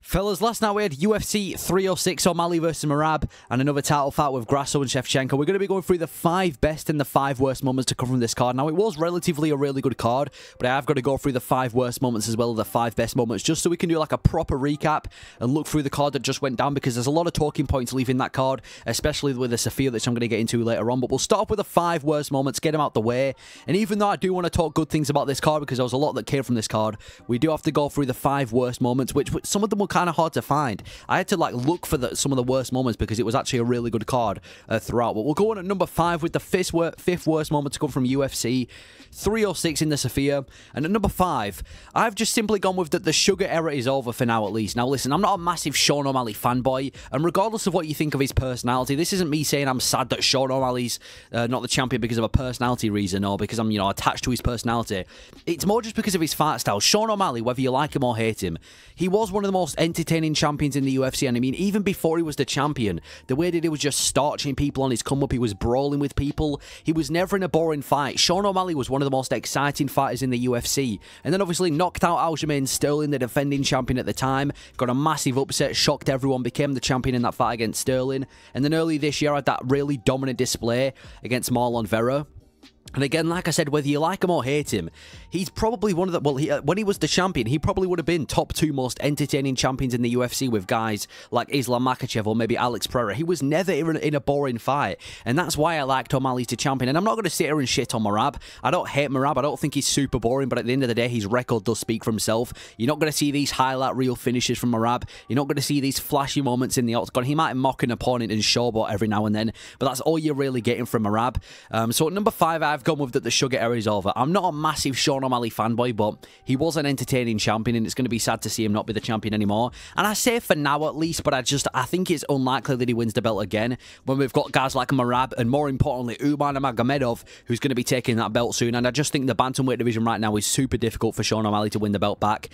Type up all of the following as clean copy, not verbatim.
Fellas, last night we had UFC 306 O'Malley versus Merab and another title fight with Grasso and Shevchenko. We're going to be going through the 5 best and the 5 worst moments to come from this card. Now, it was relatively a really good card, but I have got to go through the 5 worst moments as well as the 5 best moments, just so we can do like a proper recap and look through the card that just went down, because there's a lot of talking points leaving that card, especially with the Sophia, which I'm going to get into later on. But we'll start off with the 5 worst moments, get them out the way. And even though I do want to talk good things about this card, because there was a lot that came from this card, we do have to go through the 5 worst moments, which some of them were kind of hard to find. I had to like look for some of the worst moments because it was actually a really good card throughout. But we'll go on at number 5 with the 5th worst moment to come from UFC 306 in the Sophia. And at number 5, I've just simply gone with that the sugar era is over for now, at least. Now listen, I'm not a massive Sean O'Malley fanboy, and regardless of what you think of his personality, this isn't me saying I'm sad that Sean O'Malley's not the champion because of a personality reason or because I'm, you know, attached to his personality. It's more just because of his fight style. Sean O'Malley, whether you like him or hate him, he was one of the most entertaining champions in the UFC. And I mean, even before he was the champion, the way that he was just starching people on his come up, he was brawling with people, he was never in a boring fight. Sean O'Malley was one of the most exciting fighters in the UFC, and then obviously knocked out Aljamain Sterling, the defending champion at the time, got a massive upset, shocked everyone, became the champion in that fight against Sterling, and then early this year had that really dominant display against Marlon Vera. And again, like I said, whether you like him or hate him, he's probably one of the, well, when he was the champion, he probably would have been top 2 most entertaining champions in the UFC with guys like Islam Makhachev or maybe Alex Pereira. He was never in a boring fight, and that's why I liked O'Malley to champion. And I'm not going to sit here and shit on Merab. I don't hate Merab. I don't think he's super boring, but at the end of the day, his record does speak for himself. You're not going to see these highlight reel finishes from Merab. You're not going to see these flashy moments in the octagon. He might mock an opponent and showboat every now and then, but that's all you're really getting from Merab. So at number 5, I've gone with that the sugar era is over. I'm not a massive Sean O'Malley fanboy, but he was an entertaining champion, and it's going to be sad to see him not be the champion anymore. And I say for now at least, but I think it's unlikely that he wins the belt again when we've got guys like Merab and, more importantly, Umar Nurmagomedov, who's going to be taking that belt soon. And I just think the bantamweight division right now is super difficult for Sean O'Malley to win the belt back.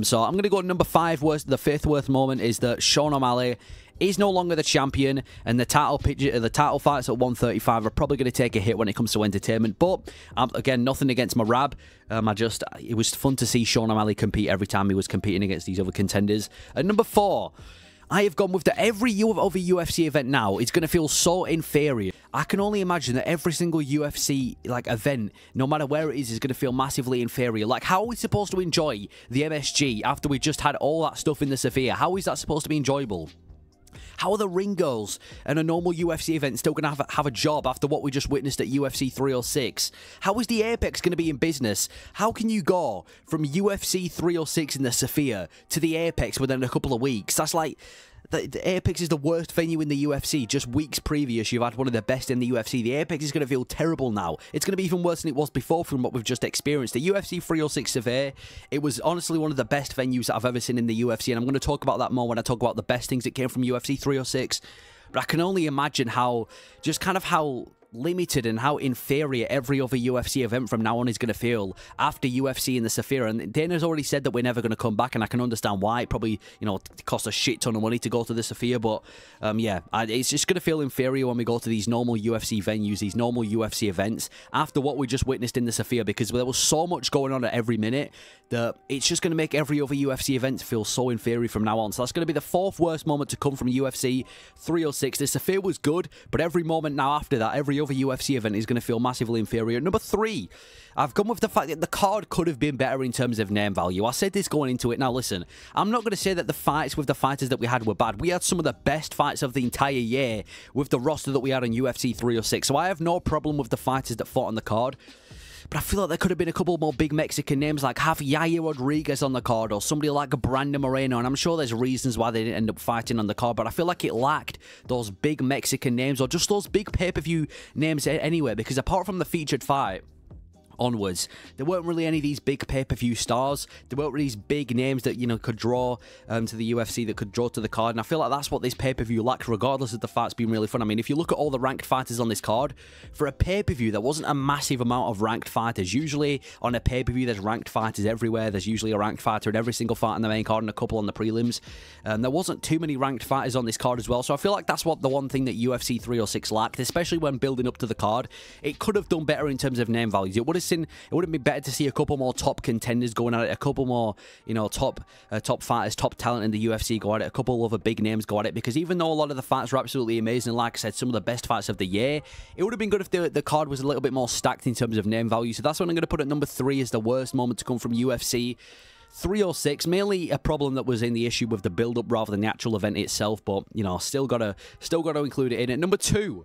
So I'm going to go to number 5 worst. The 5th worst moment is that Sean O'Malley is no longer the champion, and the title fights at 135 are probably going to take a hit when it comes to entertainment. But again, nothing against Merab. It was fun to see Sean O'Malley compete every time he was competing against these other contenders. At number 4, I have gone with that every other UFC event now is going to feel so inferior. I can only imagine that every single UFC event, no matter where it is going to feel massively inferior. Like, how are we supposed to enjoy the MSG after we just had all that stuff in the Sophia? How is that supposed to be enjoyable? How are the ring girls and a normal UFC event still going to have a job after what we just witnessed at UFC 306? How is the Apex going to be in business? How can you go from UFC 306 in the Sophia to the Apex within a couple of weeks? That's like... The Apex is the worst venue in the UFC. Just weeks previous, you've had one of the best in the UFC. The Apex is going to feel terrible now. It's going to be even worse than it was before from what we've just experienced. The UFC 306 Survey, it was honestly one of the best venues that I've ever seen in the UFC, and I'm going to talk about that more when I talk about the best things that came from UFC 306. But I can only imagine how limited and how inferior every other UFC event from now on is going to feel after UFC in the Sophia. And Dana's already said that we're never going to come back, and I can understand why. It probably, you know, costs a shit ton of money to go to the Sophia, but yeah, it's just going to feel inferior when we go to these normal UFC venues, these normal UFC events, after what we just witnessed in the Sophia, because there was so much going on at every minute that it's just going to make every other UFC event feel so inferior from now on. So that's going to be the 4th worst moment to come from UFC 306. The Sophia was good, but every moment now after that, every other UFC event is going to feel massively inferior. Number 3, I've gone with the fact that the card could have been better in terms of name value. I said this going into it. Now listen, I'm not going to say that the fights with the fighters that we had were bad. We had some of the best fights of the entire year with the roster that we had on UFC 306, so I have no problem with the fighters that fought on the card. But I feel like there could have been a couple more big Mexican names, like have Yair Rodriguez on the card or somebody like Brandon Moreno. And I'm sure there's reasons why they didn't end up fighting on the card, but I feel like it lacked those big Mexican names or just those big pay-per-view names anyway, because apart from the featured fight onwards, there weren't really any of these big pay-per-view stars. There weren't really these big names that, you know, could draw to the UFC, that could draw to the card. And I feel like that's what this pay-per-view lacked, regardless of the fights being really fun. I mean, if you look at all the ranked fighters on this card, for a pay-per-view, there wasn't a massive amount of ranked fighters. Usually on a pay-per-view, there's ranked fighters everywhere. There's usually a ranked fighter in every single fight on the main card and a couple on the prelims. There wasn't too many ranked fighters on this card as well. So I feel like that's the one thing that UFC 306 lacked, especially when building up to the card. It could have done better in terms of name values. It would have boxing, it would have been better to see a couple more top contenders going at it, a couple more, you know, top fighters, top talent in the UFC go at it, a couple other big names go at it, because even though a lot of the fights were absolutely amazing, like I said, some of the best fights of the year, it would have been good if the card was a little bit more stacked in terms of name value. So that's what I'm going to put at number 3 as the worst moment to come from UFC 306. Mainly a problem that was in the issue with the build-up rather than the actual event itself, but, you know, still gotta include it in it. Number 2,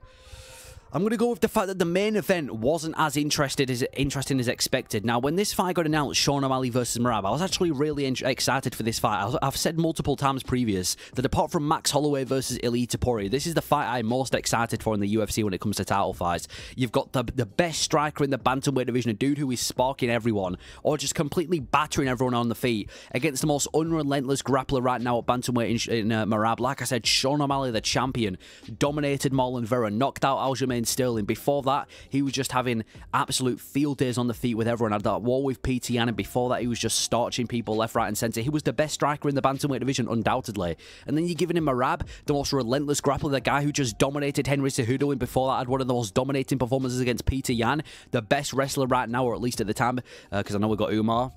I'm going to go with the fact that the main event wasn't as interesting as expected. Now, when this fight got announced, Sean O'Malley versus Merab, I was actually really excited for this fight. I've said multiple times previous that apart from Max Holloway versus Ilia Topuria, this is the fight I'm most excited for in the UFC when it comes to title fights. You've got the best striker in the bantamweight division, a dude who is sparking everyone, or just completely battering everyone on the feet, against the most unrelentless grappler right now at bantamweight in Merab. Like I said, Sean O'Malley, the champion, dominated Marlon Vera, knocked out Aljamain Sterling. Before that, he was just having absolute field days on the feet with everyone. Had that war with PT and before that, he was just starching people left, right, and centre. He was the best striker in the bantamweight division, undoubtedly. And then you're giving him Merab, the most relentless grappler, the guy who just dominated Henry Cejudo, and before that had one of the most dominating performances against Peter Yan, the best wrestler right now, or at least at the time, because I know we got Umar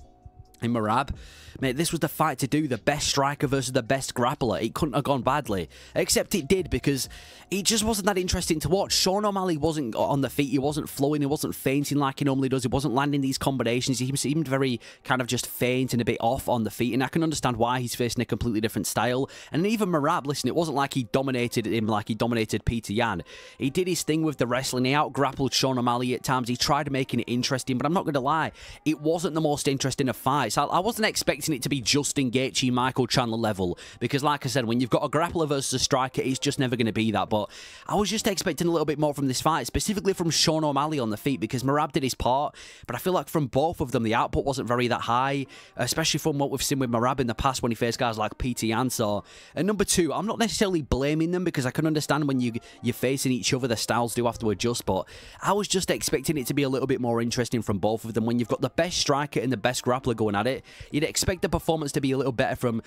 in Merab. Mate, this was the fight to do. The best striker versus the best grappler. It couldn't have gone badly. Except it did, because it just wasn't that interesting to watch. Sean O'Malley wasn't on the feet. He wasn't flowing. He wasn't fainting like he normally does. He wasn't landing these combinations. He seemed very kind of just faint and a bit off on the feet. And I can understand why. He's facing a completely different style. And even Merab, listen, it wasn't like he dominated him like he dominated Peter Yan. He did his thing with the wrestling. He out-grappled Sean O'Malley at times. He tried making it interesting, but I'm not going to lie. It wasn't the most interesting of fights. I wasn't expecting it to be Justin Gaethje, Michael Chandler level, because like I said, when you've got a grappler versus a striker, it's just never going to be that. But I was just expecting a little bit more from this fight, specifically from Sean O'Malley on the feet, because Merab did his part, but I feel like from both of them, the output wasn't very that high, especially from what we've seen with Merab in the past when he faced guys like PT Ansor. And number 2, I'm not necessarily blaming them, because I can understand when you're facing each other, the styles do have to adjust, but I was just expecting it to be a little bit more interesting from both of them. When you've got the best striker and the best grappler going at it, you'd expect the performance to be a little better from,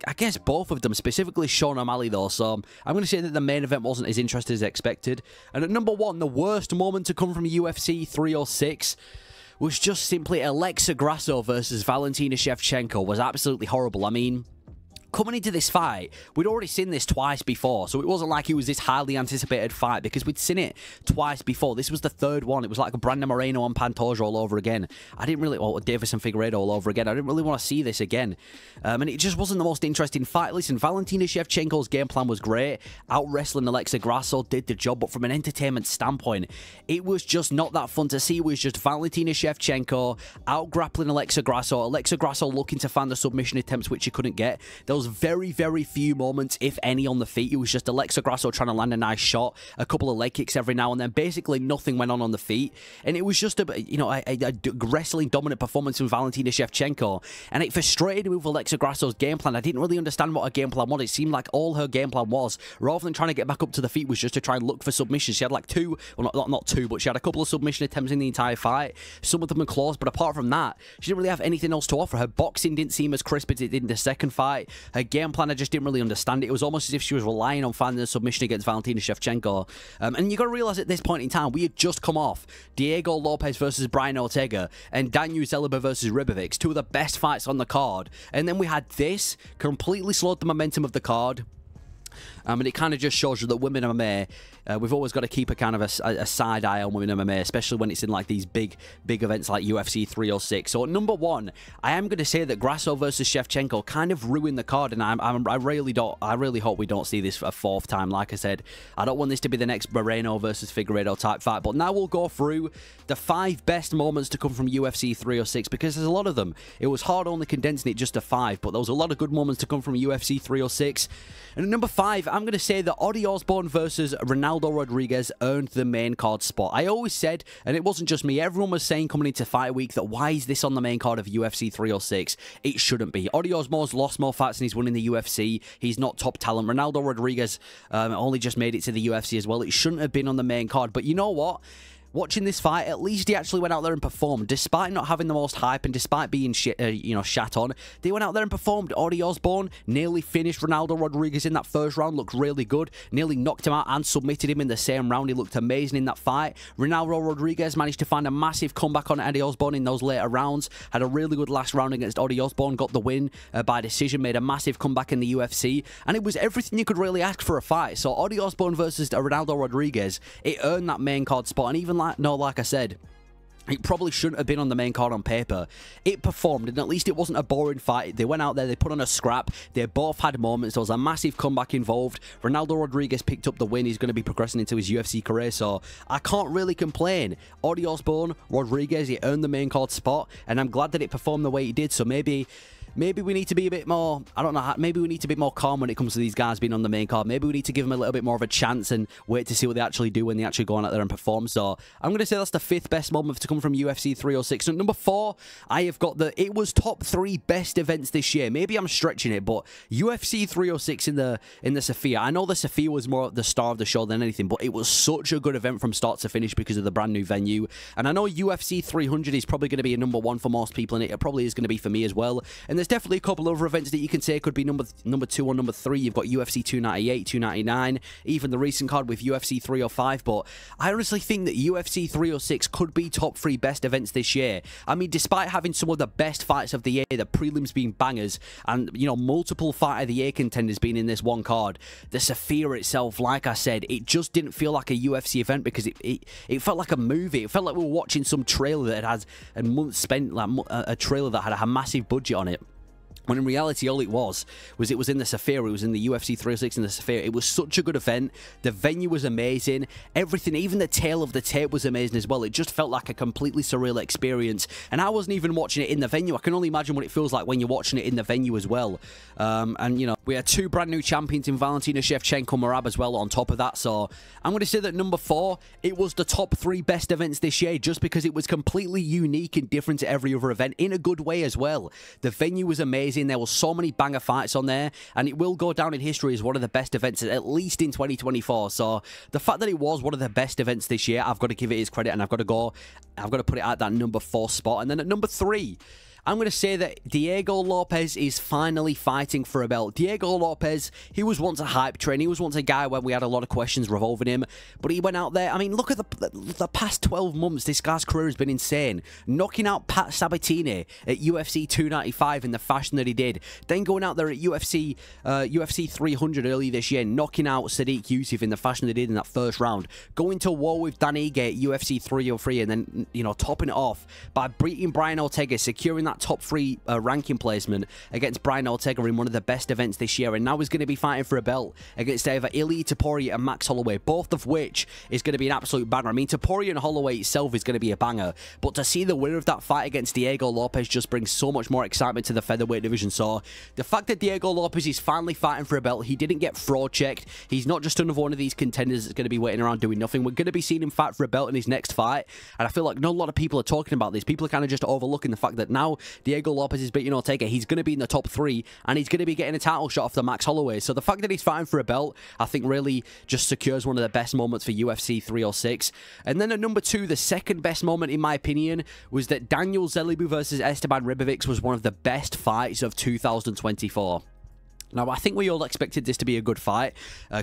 I guess, both of them, specifically Sean O'Malley, though. So I'm going to say that the main event wasn't as interesting as expected. And at number 1, the worst moment to come from UFC 306 was just simply Alexa Grasso versus Valentina Shevchenko. Was absolutely horrible. I mean, coming into this fight, we'd already seen this twice before, so it wasn't like it was this highly anticipated fight, because we'd seen it twice before. This was the third one. It was like a Brandon Moreno and Pantoja all over again. I didn't really, well, Davis and Figueiredo all over again. I didn't really want to see this again. And it just wasn't the most interesting fight. Listen, Valentina Shevchenko's game plan was great. Out-wrestling Alexa Grasso did the job, but from an entertainment standpoint, it was just not that fun to see. It was just Valentina Shevchenko out-grappling Alexa Grasso looking to find the submission attempts, which she couldn't get. There was very, very few moments, if any, on the feet. It was just Alexa Grasso trying to land a nice shot, a couple of leg kicks every now and then. Basically, nothing went on the feet. And it was just a wrestling dominant performance from Valentina Shevchenko. And it frustrated me with Alexa Grasso's game plan. I didn't really understand what her game plan was. It seemed like all her game plan was, rather than trying to get back up to the feet, was just to try and look for submissions. She had like 2, well, not 2, but she had a couple of submission attempts in the entire fight. Some of them were close, but apart from that, she didn't really have anything else to offer. Her boxing didn't seem as crisp as it did in the second fight. Her game plan, I just didn't really understand it. It was almost as if she was relying on finding a submission against Valentina Shevchenko. And you got to realize at this point in time, we had just come off Diego Lopez versus Brian Ortega and Daniel Zellaba versus Ribovic, 2 of the best fights on the card. And then we had this, completely slowed the momentum of the card. And it kind of just shows you that women MMA, we've always got to keep a kind of a side eye on women MMA, especially when it's in like these big events like UFC 306. So at number 1, I am going to say that Grasso versus Shevchenko kind of ruined the card, and I really hope we don't see this a 4th time. Like I said, I don't want this to be the next Moreno versus Figueiredo type fight. But now we'll go through the 5 best moments to come from UFC 306, because there's a lot of them. It was hard only condensing it just to 5, but there was a lot of good moments to come from UFC 306. And at number 5, I'm going to say that Odi Osbourne versus Ronaldo Rodriguez earned the main card spot. I always said, and it wasn't just me, everyone was saying coming into fight week that why is this on the main card of UFC 306? It shouldn't be. Odi Osbourne's lost more fights than he's won in the UFC. He's not top talent. Ronaldo Rodriguez only just made it to the UFC as well. It shouldn't have been on the main card. But you know what? watching this fight, at least he actually went out there and performed. Despite not having the most hype and despite being shat on, they went out there and performed. Audie Osborne nearly finished Ronaldo Rodriguez in that first round, looked really good, nearly knocked him out and submitted him in the same round. He looked amazing in that fight. Ronaldo Rodriguez managed to find a massive comeback on Audie Osborne in those later rounds, had a really good last round against Audie Osborne, got the win by decision, made a massive comeback in the UFC, and it was everything you could really ask for a fight. So Audie Osborne versus Ronaldo Rodriguez, it earned that main card spot, and even like I said, it probably shouldn't have been on the main card on paper. It performed, and at least it wasn't a boring fight. They went out there, they put on a scrap. They both had moments. There was a massive comeback involved. Ronaldo Rodriguez picked up the win. He's going to be progressing into his UFC career, so I can't really complain. Audie Osborne, Rodriguez, he earned the main card spot, and I'm glad that it performed the way it did, so maybe we need to be a bit more, I don't know, maybe we need to be more calm when it comes to these guys being on the main card. Maybe we need to give them a little bit more of a chance and wait to see what they actually do when they actually go on out there and perform. So I'm going to say that's the 5th best moment to come from UFC 306. And number 4, I have got it was top 3 best events this year. Maybe I'm stretching it, but UFC 306 in the Sophia. I know the Sophia was more the star of the show than anything, but it was such a good event from start to finish because of the brand new venue. And I know UFC 300 is probably going to be a number 1 for most people, and it probably is going to be for me as well. And there's definitely a couple other events that you can say could be number 2 or number 3. You've got UFC 298, 299, even the recent card with UFC 305. But I honestly think that UFC 306 could be top 3 best events this year. I mean, despite having some of the best fights of the year, the prelims being bangers, and, you know, multiple fight of the year contenders being in this one card, the Sophia itself, like I said, it just didn't feel like a UFC event because it felt like a movie. It felt like we were watching some trailer that had a month spent, like a trailer that had a massive budget on it. When in reality, all it was in the Sophia. It was in the UFC 306 in the Sophia. It was such a good event. The venue was amazing. Everything, even the tail of the tape was amazing as well. It just felt like a completely surreal experience. And I wasn't even watching it in the venue. I can only imagine what it feels like when you're watching it in the venue as well. And, you know, we had 2 brand new champions in Valentina Shevchenko, Merab as well on top of that. So I'm going to say that number 4, it was the top 3 best events this year just because it was completely unique and different to every other event in a good way as well. The venue was amazing. There were so many banger fights on there, and it will go down in history as one of the best events, at least in 2024. So the fact that it was one of the best events this year, I've got to give it his credit, and I've got to put it at that number 4 spot. And then at number 3, I'm going to say that Diego Lopez is finally fighting for a belt. Diego Lopez, he was once a hype train. He was once a guy when we had a lot of questions revolving him. But he went out there. I mean, look at the past 12 months. This guy's career has been insane. Knocking out Pat Sabatini at UFC 295 in the fashion that he did. Then going out there at UFC 300 early this year, knocking out Sadiq Youssef in the fashion they did in that first round. Going to war with Dan Ige at UFC 303 and then, you know, topping it off by beating Brian Ortega, securing that top 3 ranking placement against Brian Ortega in one of the best events this year, and now he's going to be fighting for a belt against either Ilia Topuria and Max Holloway, both of which is going to be an absolute banger. I mean, Topuria and Holloway itself is going to be a banger, but to see the winner of that fight against Diego Lopez just brings so much more excitement to the featherweight division. So the fact that Diego Lopez is finally fighting for a belt, he didn't get fraud checked, he's not just another one of these contenders that's going to be waiting around doing nothing. We're going to be seeing him fight for a belt in his next fight, and I feel like not a lot of people are talking about this. People are kind of just overlooking the fact that now Diego Lopez is beating Ortega. He's going to be in the top 3, and he's going to be getting a title shot off the Max Holloway. So the fact that he's fighting for a belt, I think really just secures one of the best moments for UFC 306. And then at number 2, the second best moment, in my opinion, was that Daniel Zelibu versus Esteban Ribovics was one of the best fights of 2024. Now, I think we all expected this to be a good fight,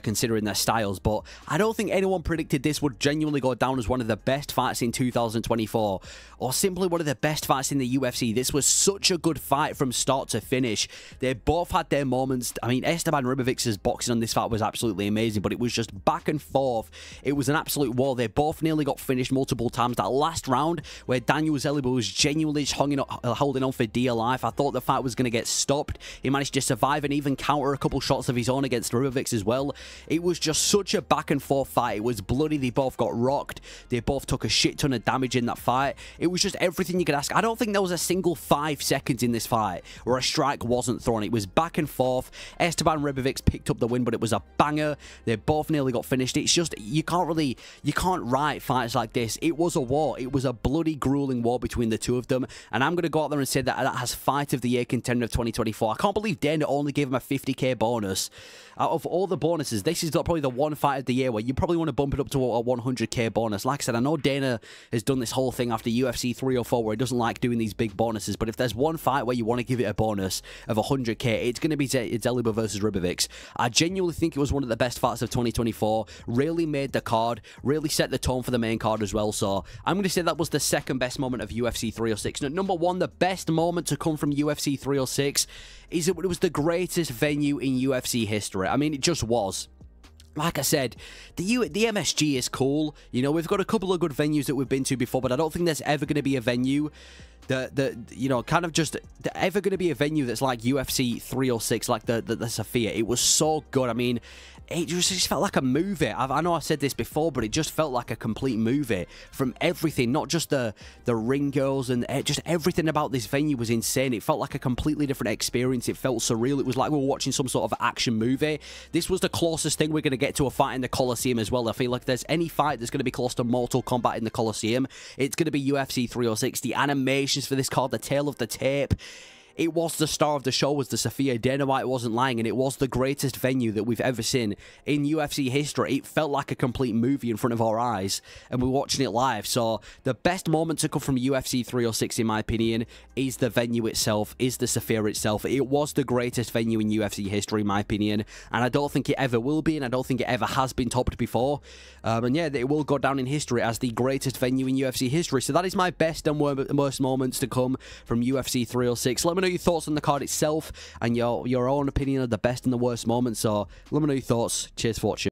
considering their styles, but I don't think anyone predicted this would genuinely go down as one of the best fights in 2024, or simply one of the best fights in the UFC. This was such a good fight from start to finish. They both had their moments. I mean, Esteban Ribovics' boxing on this fight was absolutely amazing, but it was just back and forth. It was an absolute war. They both nearly got finished multiple times. That last round, where Daniel Zelibu was genuinely just holding on for dear life, I thought the fight was going to get stopped. He managed to survive and even counter a couple shots of his own against Ribovics as well. It was just such a back and forth fight. It was bloody. They both got rocked. They both took a shit ton of damage in that fight. It was just everything you could ask. I don't think there was a single 5 seconds in this fight where a strike wasn't thrown. It was back and forth. Esteban Ribovics picked up the win, but it was a banger. They both nearly got finished. It's just, you can't write fights like this. It was a war. It was a bloody grueling war between the two of them, and I'm going to go out there and say that that has fight of the year contender of 2024. I can't believe Dana only gave him a 50k bonus. Out of all the bonuses, this is probably the one fight of the year where you probably want to bump it up to a 100k bonus. Like I said, I know Dana has done this whole thing after UFC 304 where he doesn't like doing these big bonuses, but if there's one fight where you want to give it a bonus of 100k, it's going to be Deliba versus Ribovics. I genuinely think it was one of the best fights of 2024, really made the card, really set the tone for the main card as well, so I'm going to say that was the second best moment of UFC 306. Now, number one, the best moment to come from UFC 306 is it was the greatest venue in UFC history. I mean, it just was. Like I said, the MSG is cool. You know, we've got a couple of good venues that we've been to before, but I don't think there's ever going to be a venue that you know, kind of just ever going to be a venue that's like UFC 306, like the Sophia. It was so good. I mean, it just felt like a movie. I know I've said this before, but it just felt like a complete movie from everything, not just the ring girls, and just everything about this venue was insane. It felt like a completely different experience. It felt surreal. It was like we were watching some sort of action movie. This was the closest thing we're going to get to a fight in the Coliseum as well. I feel like if there's any fight that's going to be close to Mortal Kombat in the Coliseum, it's going to be UFC 306. The animations for this card, the tail of the tape, it was the star of the show, was the Sophia. Dana White wasn't lying, and it was the greatest venue that we've ever seen in UFC history. It felt like a complete movie in front of our eyes, and we're watching it live. So the best moment to come from UFC 306, in my opinion, is the venue itself, is the Sophia itself. It was the greatest venue in UFC history, in my opinion, and I don't think it ever will be, and I don't think it ever has been topped before. And yeah, it will go down in history as the greatest venue in UFC history. So that is my best and worst moments to come from UFC 306. Let me know your thoughts on the card itself and your own opinion of the best and the worst moments. So let me know your thoughts. Cheers for watching.